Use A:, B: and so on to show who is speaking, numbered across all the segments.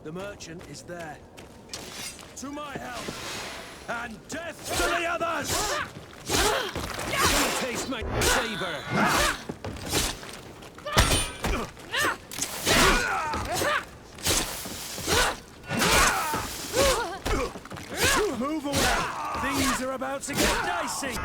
A: The merchant is there. To my help! And death to the others! Taste my savor! Move away! Things are about to get dicey!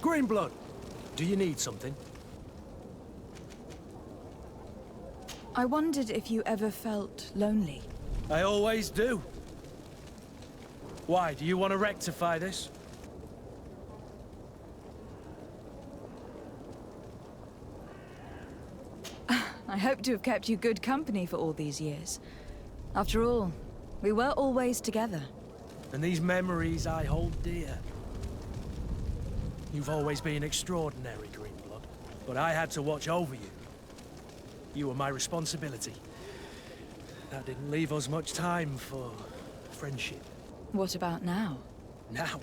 A: Greenblood, do you need something?
B: I wondered if you ever felt lonely.
A: I always do. Why, do you want to rectify this?
B: I hope to have kept you good company for all these years. After all, we were always together.
A: And these memories I hold dear. You've always been extraordinary, Greenblood, but I had to watch over you. You were my responsibility. That didn't leave us much time for friendship.
B: What about now?
A: Now?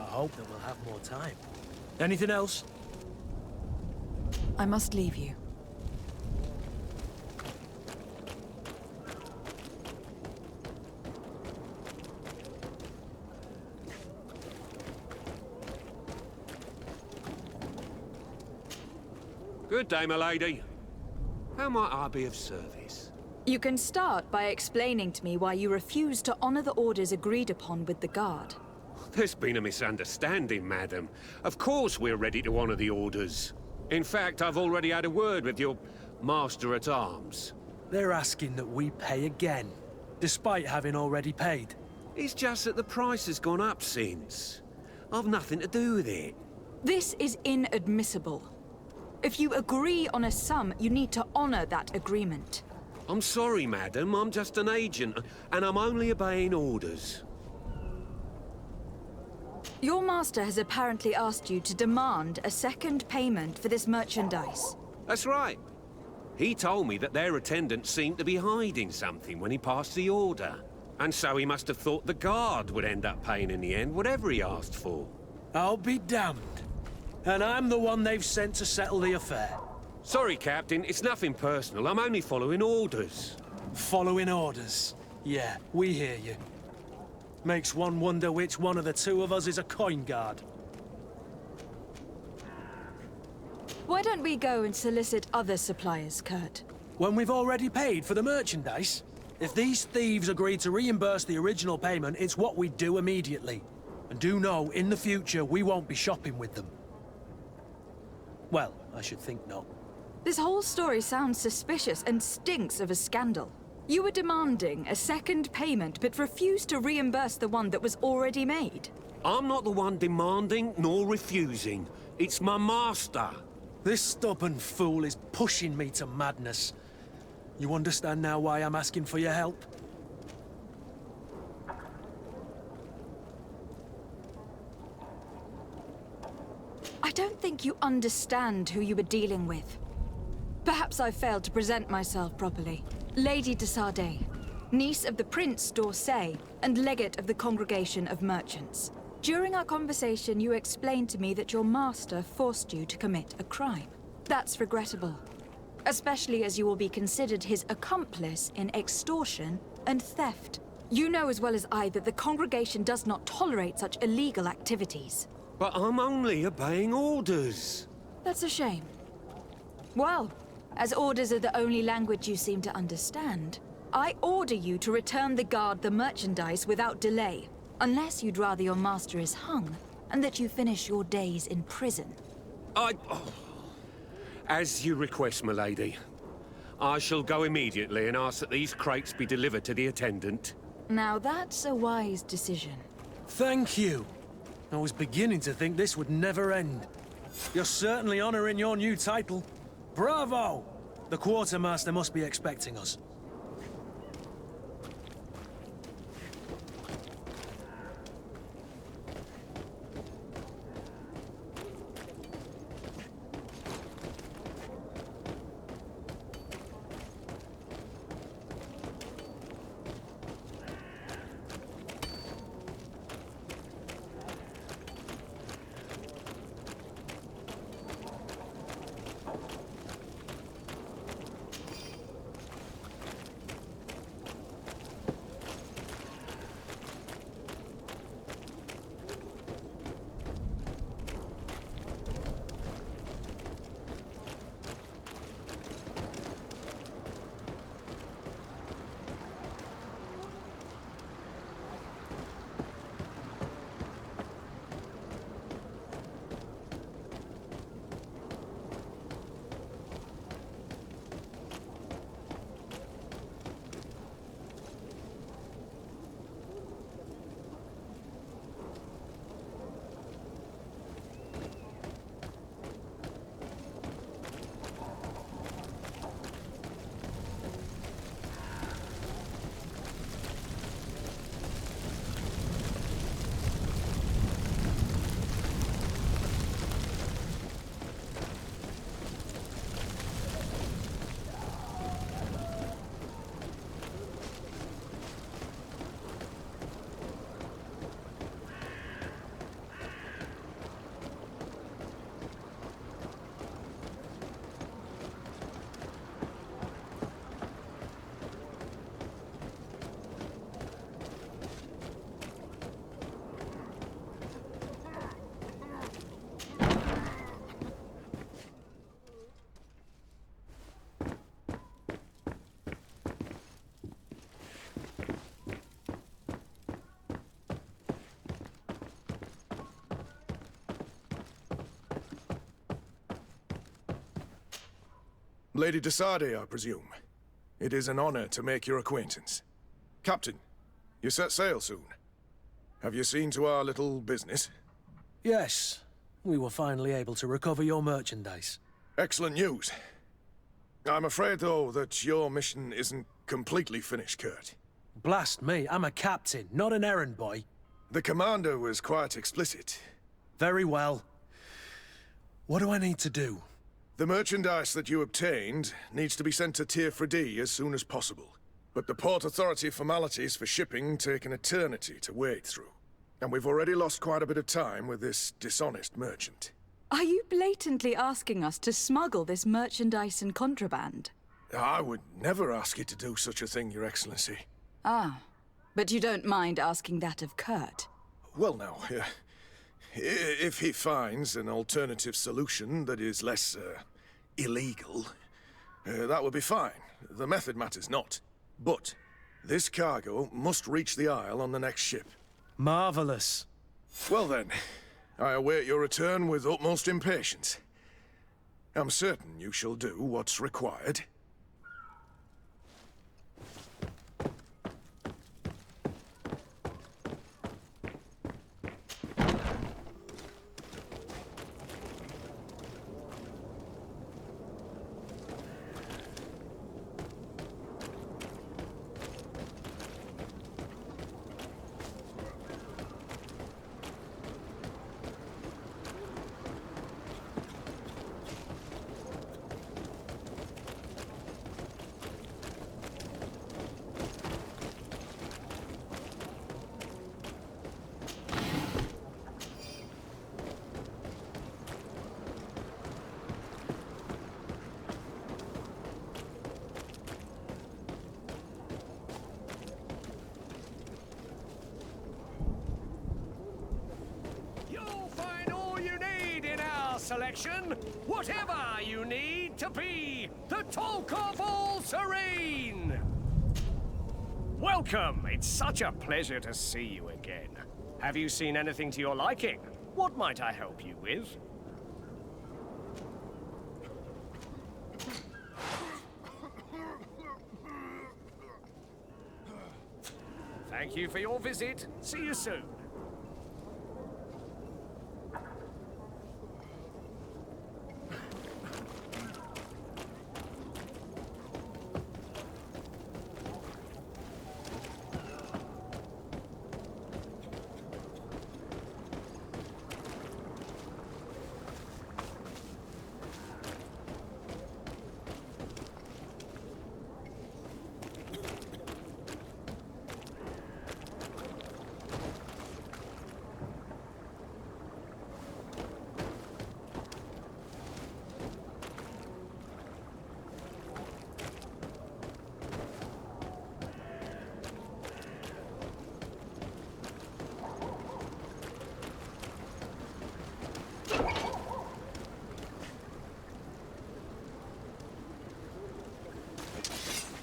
A: I hope that we'll have more time. Anything else?
B: I must leave you.
C: Good day, my lady. How might I be of service?
B: You can start by explaining to me why you refuse to honor the orders agreed upon with the guard.
C: There's been a misunderstanding, madam. Of course we're ready to honor the orders. In fact, I've already had a word with your master-at-arms.
A: They're asking that we pay again, despite having already paid.
C: It's just that the price has gone up since. I've nothing to do with it.
B: This is inadmissible. If you agree on a sum, you need to honor that agreement.
C: I'm sorry, madam. I'm just an agent, and I'm only obeying orders.
B: Your master has apparently asked you to demand a second payment for this merchandise.
C: That's right. He told me that their attendant seemed to be hiding something when he passed the order. And so he must have thought the guard would end up paying in the end, whatever he asked for.
A: I'll be damned. And I'm the one they've sent to settle the affair.
C: Sorry, Captain. It's nothing personal. I'm only following orders.
A: Following orders? Yeah, we hear you. Makes one wonder which one of the two of us is a coin guard.
B: Why don't we go and solicit other suppliers, Kurt?
A: When we've already paid for the merchandise? If these thieves agree to reimburse the original payment, it's what we do immediately. And do know, in the future, we won't be shopping with them. Well, I should think not.
B: This whole story sounds suspicious and stinks of a scandal. You were demanding a second payment, but refused to reimburse the one that was already made.
C: I'm not the one demanding nor refusing. It's my master.
A: This stubborn fool is pushing me to madness. You understand now why I'm asking for your help?
B: I don't think you understand who you were dealing with. Perhaps I failed to present myself properly. Lady de Sardet, niece of the Prince d'Orsay, and legate of the Congregation of Merchants. During our conversation, you explained to me that your master forced you to commit a crime. That's regrettable, especially as you will be considered his accomplice in extortion and theft. You know as well as I that the congregation does not tolerate such illegal activities.
C: But I'm only obeying orders.
B: That's a shame. Well, as orders are the only language you seem to understand, I order you to return the guard the merchandise without delay, unless you'd rather your master is hung, and that you finish your days in prison.
C: As you request, my lady. I shall go immediately and ask that these crates be delivered to the attendant.
B: Now that's a wise decision.
A: Thank you. I was beginning to think this would never end. You're certainly honoring your new title. Bravo! The quartermaster must be expecting us.
D: Lady de Sardet, I presume. It is an honor to make your acquaintance. Captain, you set sail soon. Have you seen to our little business?
A: Yes, we were finally able to recover your merchandise.
D: Excellent news. I'm afraid, though, that your mission isn't completely finished, Kurt.
A: Blast me, I'm a captain, not an errand boy.
D: The commander was quite explicit.
A: Very well. What do I need to do?
D: The merchandise that you obtained needs to be sent to Tier 4D as soon as possible. But the Port Authority formalities for shipping take an eternity to wade through. And we've already lost quite a bit of time with this dishonest merchant.
B: Are you blatantly asking us to smuggle this merchandise and contraband?
D: I would never ask you to do such a thing, Your Excellency.
B: Ah, but you don't mind asking that of Kurt?
D: Well, now, if he finds an alternative solution that is less, illegal, that would be fine. The method matters not. But this cargo must reach the Isle on the next ship.
A: Marvelous.
D: Well then, I await your return with utmost impatience. I'm certain you shall do what's required.
E: Selection, whatever you need to be the talk of all serene. Welcome. It's such a pleasure to see you again. Have you seen anything to your liking? What might I help you with? Thank you for your visit. See you soon.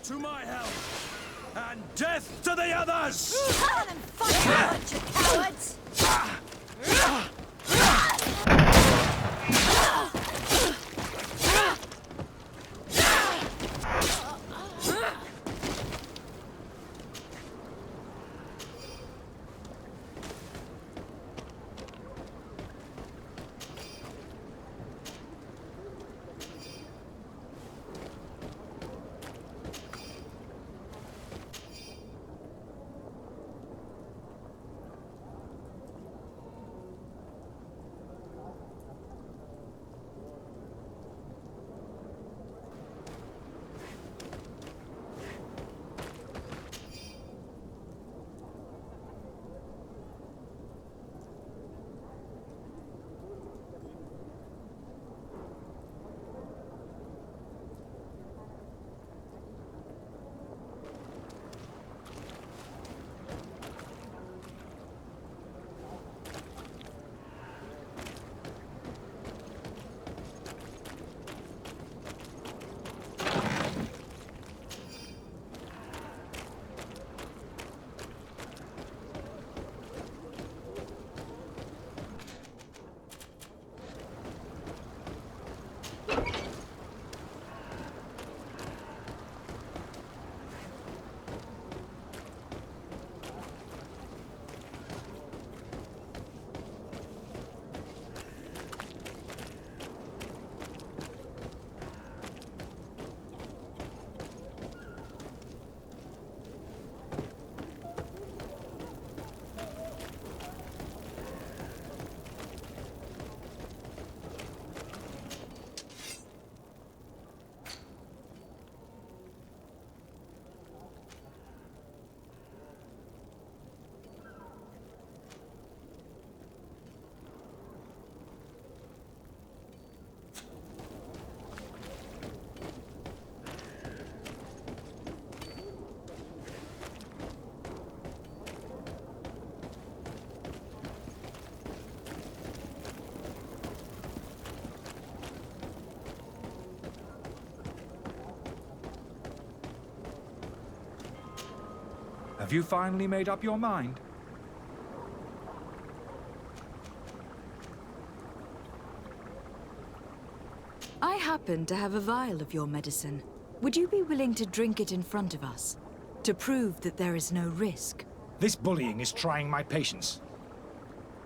A: To my help! And death to the others!
F: Come and fight, you bunch of cowards!
G: Have you finally made up your mind?
B: I happen to have a vial of your medicine. Would you be willing to drink it in front of us? To prove that there is no risk?
G: This bullying is trying my patience.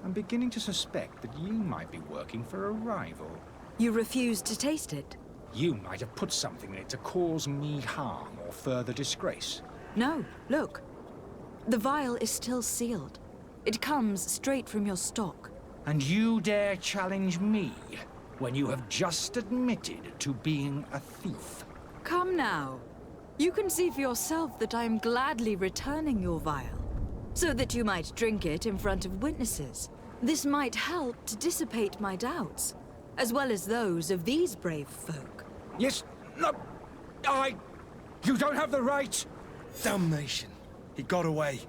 G: I'm beginning to suspect that you might be working for a rival.
B: You refuse to taste it?
G: You might have put something in it to cause me harm or further disgrace.
B: No, look. The vial is still sealed. It comes straight from your stock.
G: And you dare challenge me when you have just admitted to being a thief?
B: Come now. You can see for yourself that I am gladly returning your vial, so that you might drink it in front of witnesses. This might help to dissipate my doubts, as well as those of these brave folk.
G: Yes, no, you don't have the right.
A: Damnation. He got away.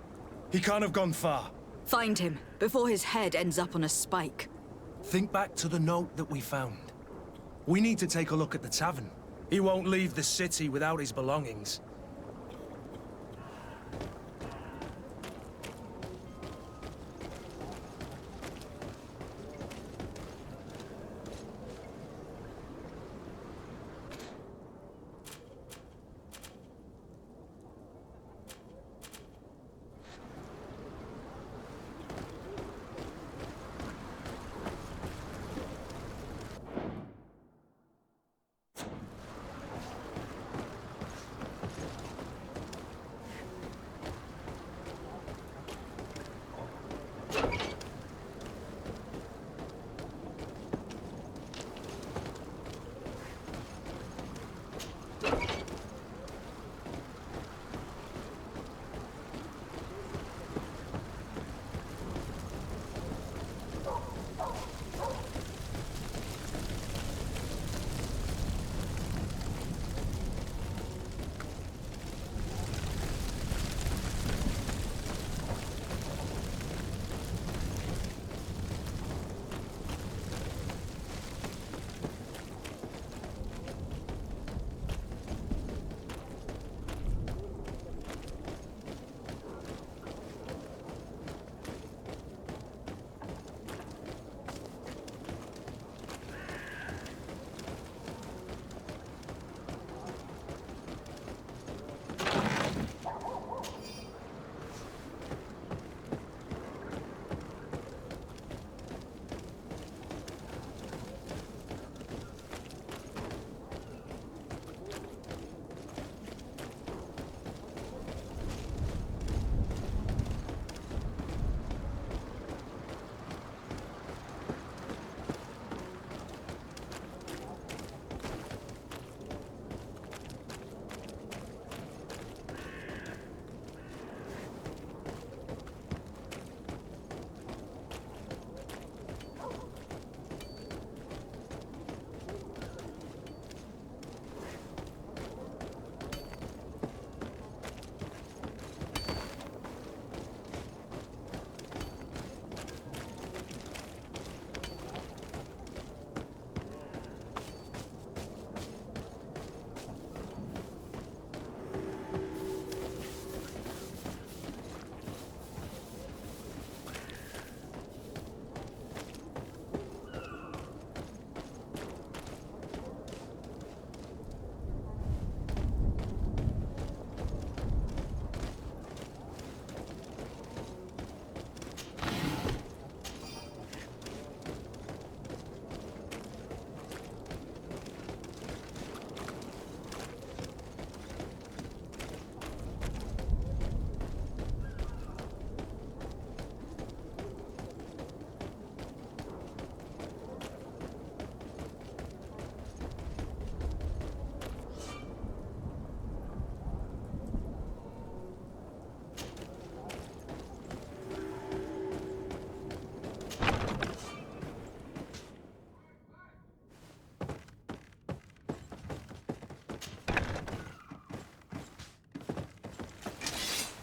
A: He can't have gone far.
B: Find him, before his head ends up on a spike.
A: Think back to the note that we found. We need to take a look at the tavern. He won't leave the city without his belongings.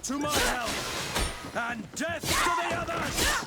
A: To my help! And death to the others!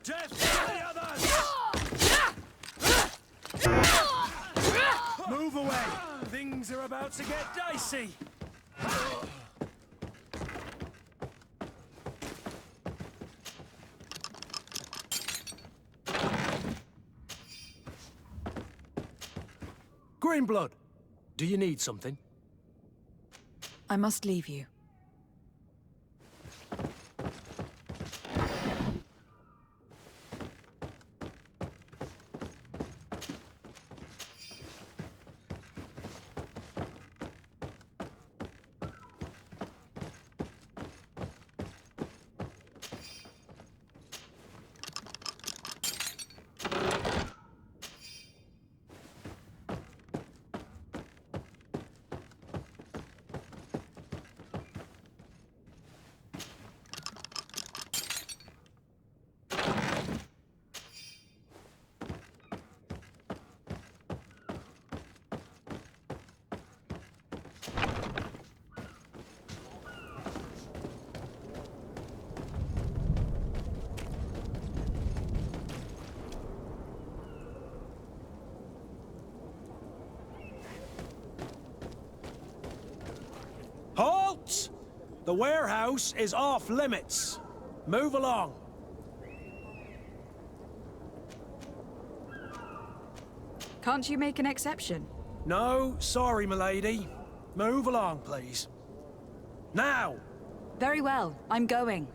A: death to the others! Move away! Things are about to get dicey! Greenblood, do you need something?
B: I must leave you.
A: Halt! The warehouse is off limits. Move along.
B: Can't you make an exception?
A: No, sorry, milady. Move along, please. Now!
B: Very well, I'm going.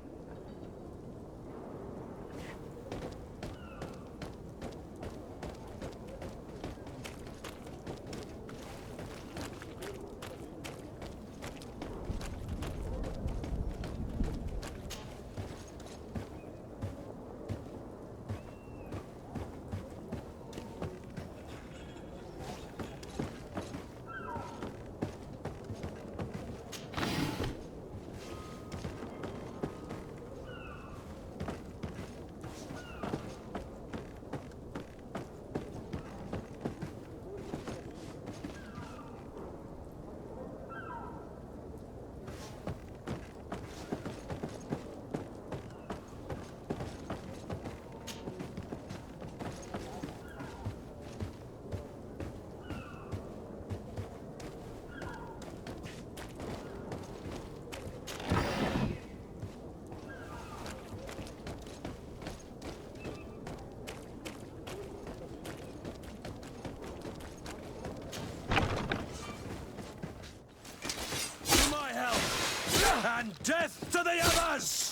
A: And death to the others!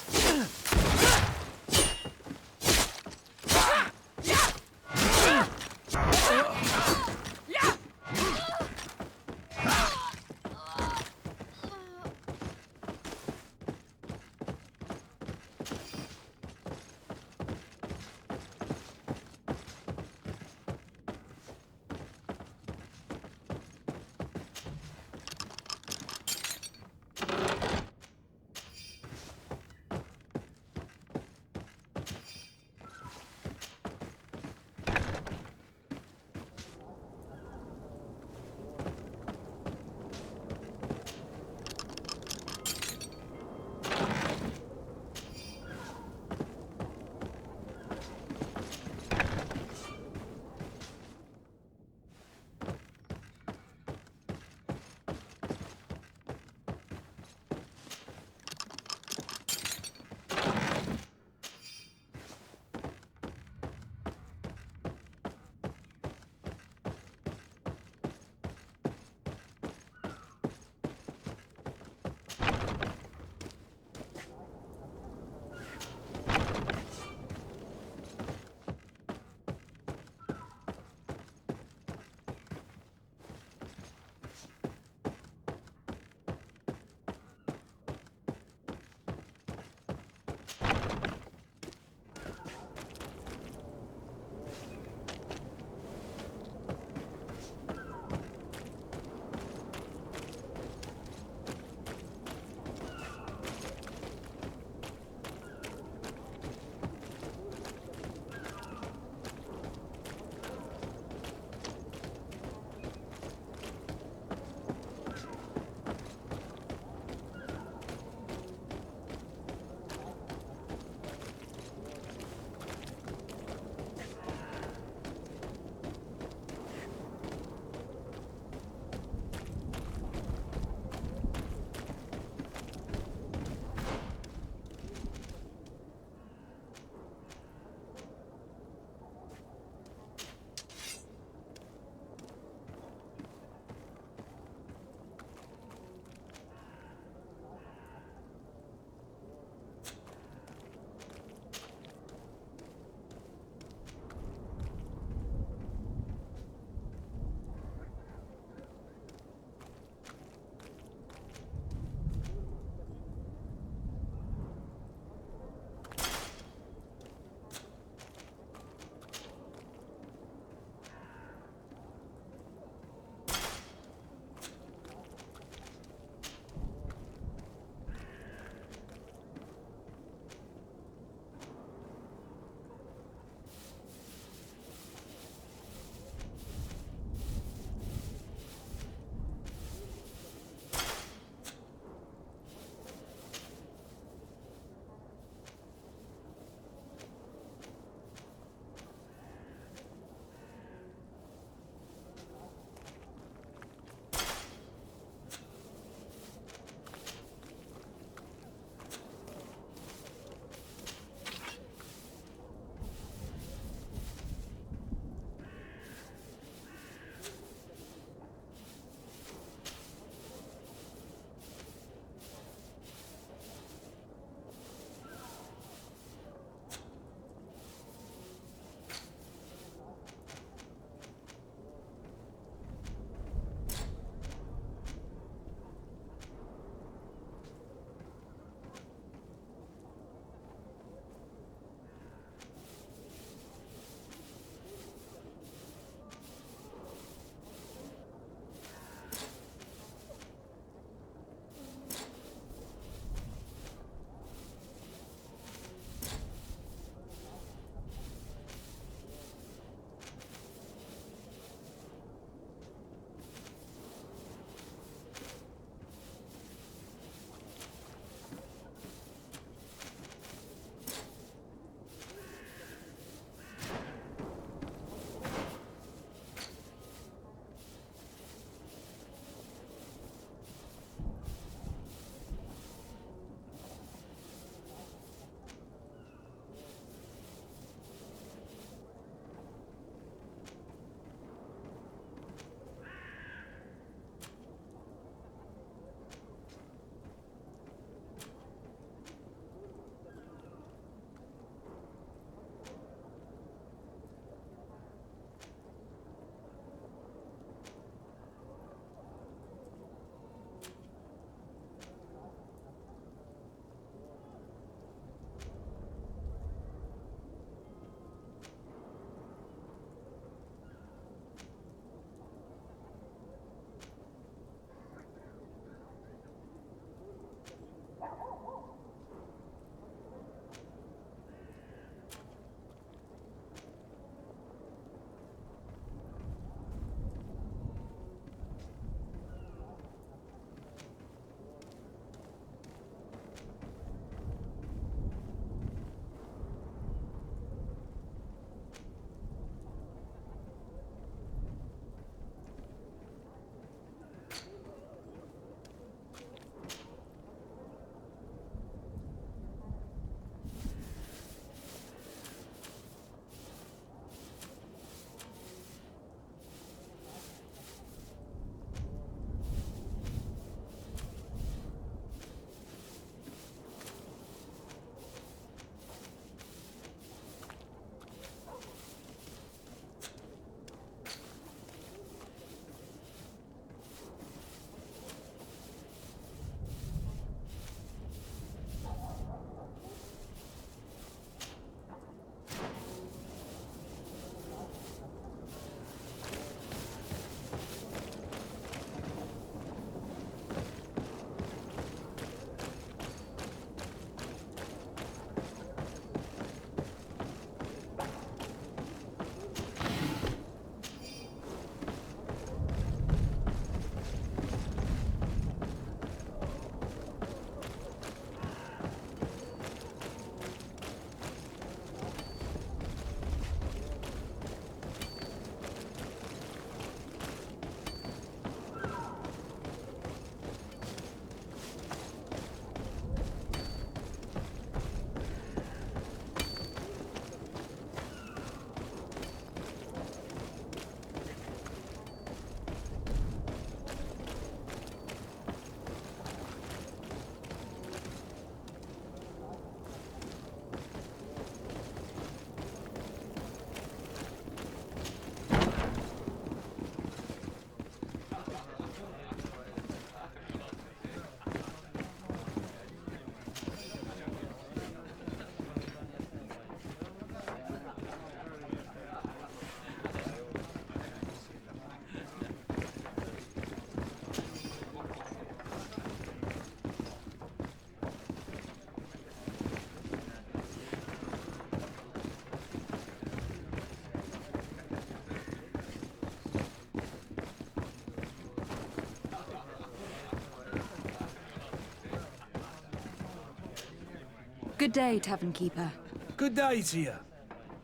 B: Good day, Tavern Keeper.
A: Good day to you.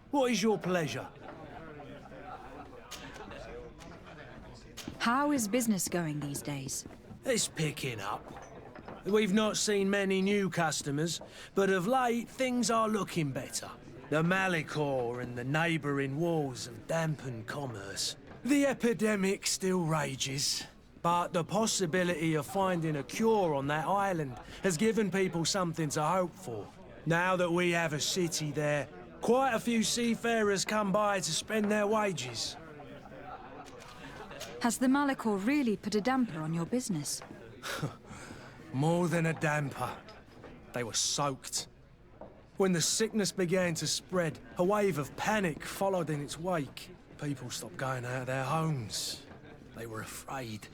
A: What is your pleasure?
B: How is business going these days?
A: It's picking up. We've not seen many new customers, but of late, things are looking better. The Malicor and the neighbouring wars have dampened commerce. The epidemic still rages, but the possibility of finding a cure on that island has given people something to hope for. Now that we have a city there, quite a few seafarers come by to spend their wages.
B: Has the Malicor really put a damper on your business?
A: More than a damper. They were soaked. When the sickness began to spread, a wave of panic followed in its wake. People stopped going out of their homes. They were afraid.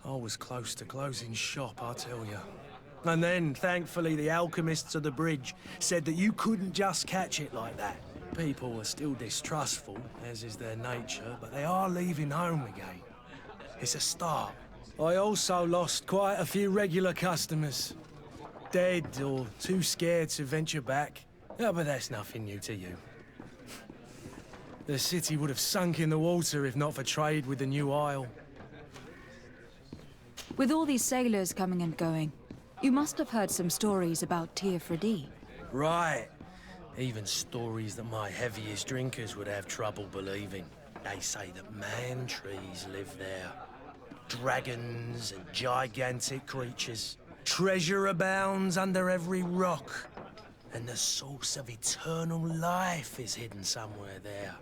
A: I was close to closing shop, I tell you. And then, thankfully, the alchemists of the bridge said that you couldn't just catch it like that. People are still distrustful, as is their nature, but they are leaving home again. It's a start. I also lost quite a few regular customers. Dead or too scared to venture back. Oh, but that's nothing new to you. The city would have sunk in the water if not for trade with the new isle.
B: With all these sailors coming and going, you must have heard some stories about Tir Freddy.
A: Right. Even stories that my heaviest drinkers would have trouble believing. They say that man-trees live there. Dragons and gigantic creatures. Treasure abounds under every rock. And the source of eternal life is hidden somewhere there.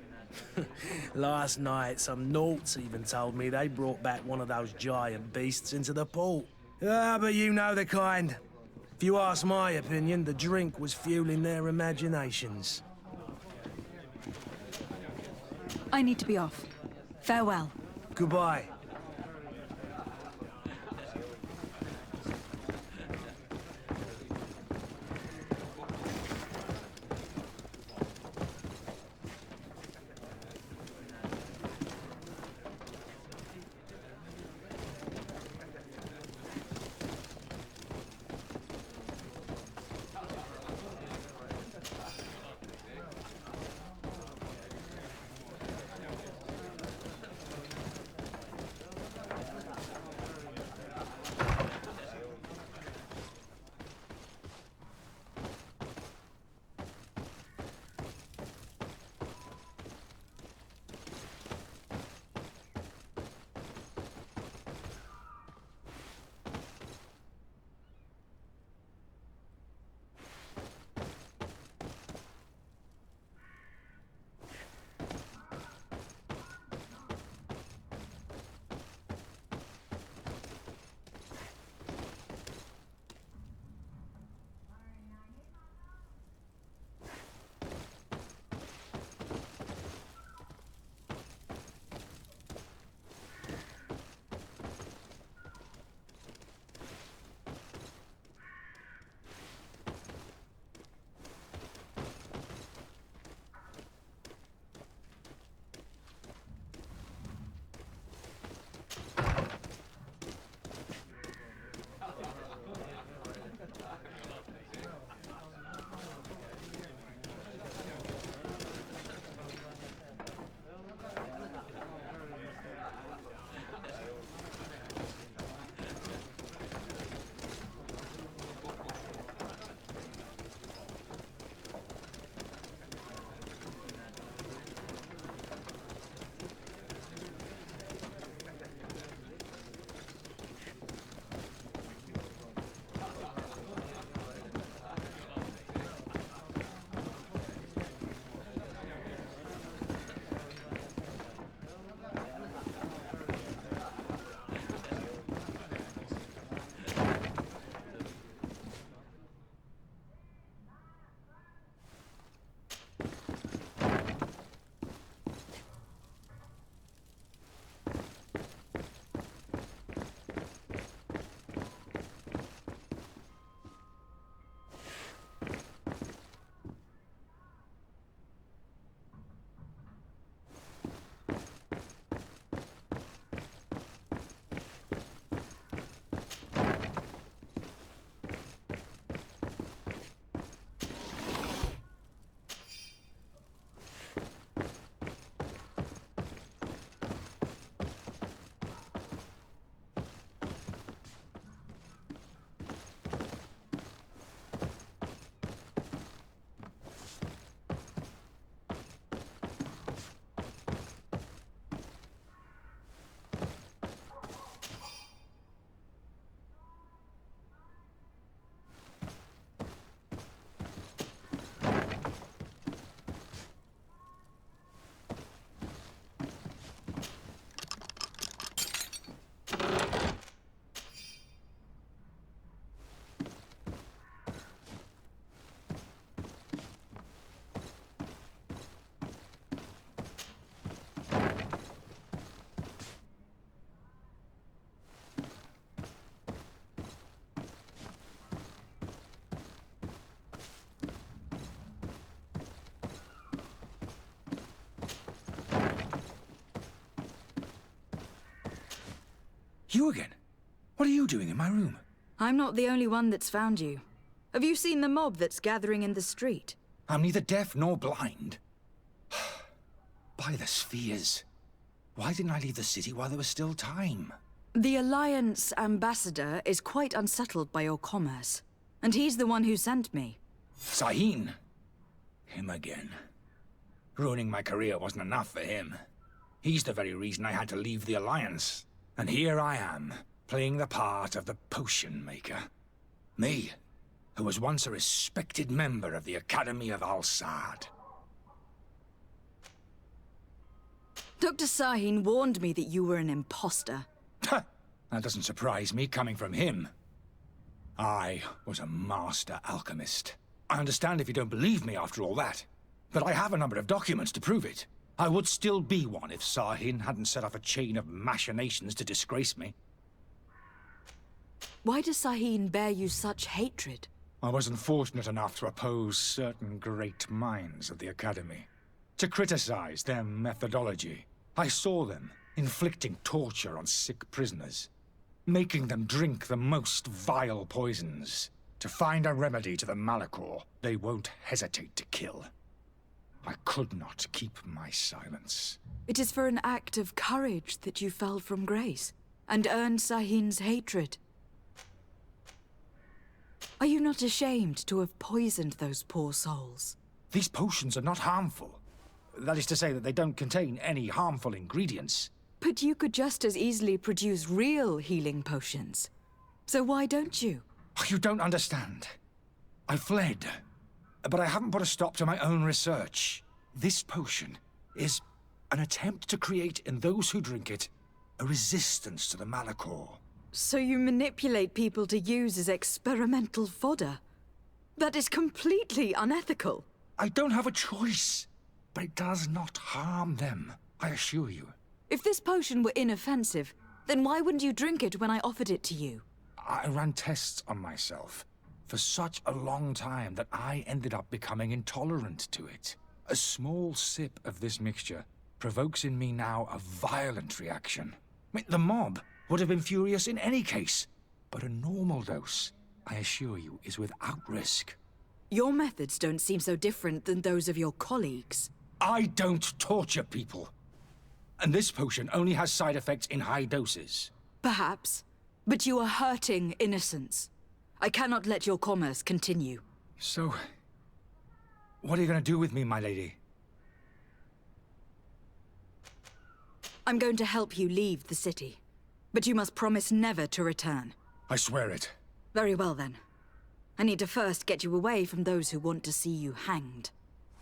A: Last night, some Nauts even told me they brought back one of those giant beasts into the port. Ah, but you know the kind. If you ask my opinion, the drink was fueling their imaginations.
B: I need to be off. Farewell.
A: Goodbye.
G: You again? What are you doing in my room?
B: I'm not the only one that's found you. Have you seen the mob that's gathering in the street?
G: I'm neither deaf nor blind. By the spheres. Why didn't I leave the city while there was still time?
B: The Alliance ambassador is quite unsettled by your commerce. And he's the one who sent me.
G: Sahin. Him again. Ruining my career wasn't enough for him. He's the very reason I had to leave the Alliance. And here I am, playing the part of the potion maker. Me, who was once a respected member of the Academy of Al-Sad.
B: Dr. Sahin warned me that you were an imposter.
G: That doesn't surprise me, coming from him. I was a master alchemist. I understand if you don't believe me after all that, but I have a number of documents to prove it. I would still be one if Sahin hadn't set off a chain of machinations to disgrace me.
B: Why does Sahin bear you such hatred?
G: I wasn't fortunate enough to oppose certain great minds of the Academy. To criticize their methodology. I saw them inflicting torture on sick prisoners, making them drink the most vile poisons. To find a remedy to the malachor they won't hesitate to kill. I could not keep my silence.
B: It is for an act of courage that you fell from grace, and earned Sahin's hatred. Are you not ashamed to have poisoned those poor souls?
G: These potions are not harmful. That is to say that they don't contain any harmful ingredients.
B: But you could just as easily produce real healing potions. So why don't you?
G: Oh, you don't understand. I fled, but I haven't put a stop to my own research. This potion is an attempt to create in those who drink it a resistance to the malachor.
B: So you manipulate people to use as experimental fodder? That is completely unethical.
G: I don't have a choice, but it does not harm them, I assure you.
B: If this potion were inoffensive, then why wouldn't you drink it when I offered it to you?
G: I ran tests on myself for such a long time that I ended up becoming intolerant to it. A small sip of this mixture provokes in me now a violent reaction. I mean, the mob would have been furious in any case, but a normal dose, I assure you, is without risk.
B: Your methods don't seem so different than those of your colleagues.
G: I don't torture people. And this potion only has side effects in high doses.
B: Perhaps, but you are hurting innocents. I cannot let your commerce continue.
G: So, what are you going to do with me, my lady?
B: I'm going to help you leave the city. But you must promise never to return.
G: I swear it.
B: Very well, then. I need to first get you away from those who want to see you hanged.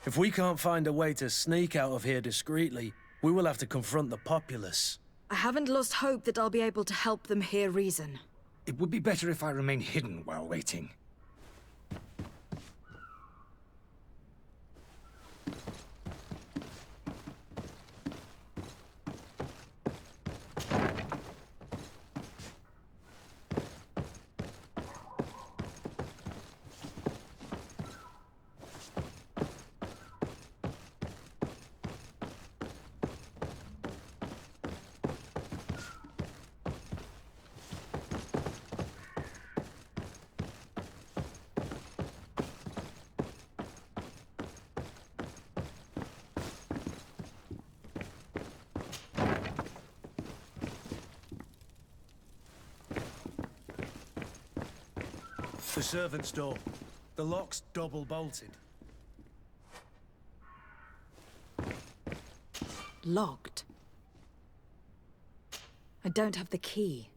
A: If we can't find a way to sneak out of here discreetly, we will have to confront the populace.
B: I haven't lost hope that I'll be able to help them hear reason.
G: It would be better if I remain hidden while waiting.
A: The servant's door. The lock's double-bolted.
B: Locked. I don't have the key.